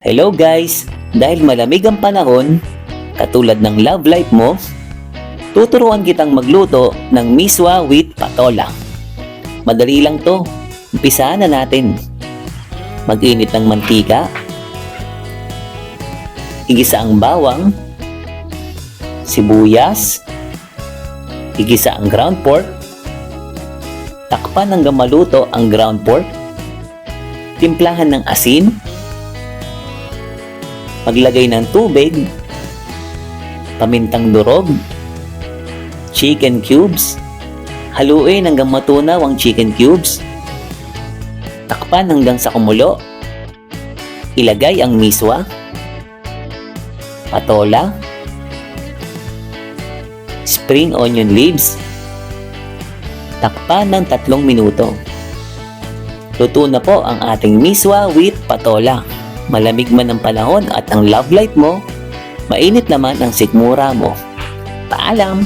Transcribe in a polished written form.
Hello guys! Dahil malamig ang panahon, katulad ng love life mo, tuturuan kitang magluto ng miswa with patola. Madali lang to. Umpisahan na natin. Mag-init ng mantika, igisa ang bawang, sibuyas, igisa ang ground pork, takpan hanggang maluto ang ground pork, timplahan ng asin, maglagay ng tubig, pamintang durog, chicken cubes, haluin hanggang matunaw ang chicken cubes, takpan hanggang sa kumulo, ilagay ang miswa, patola, spring onion leaves, takpan ng 3 minuto. Luto na po ang ating miswa with patola. Malamig man ang panahon at ang love life mo, mainit naman ang sikmura mo. Paalam!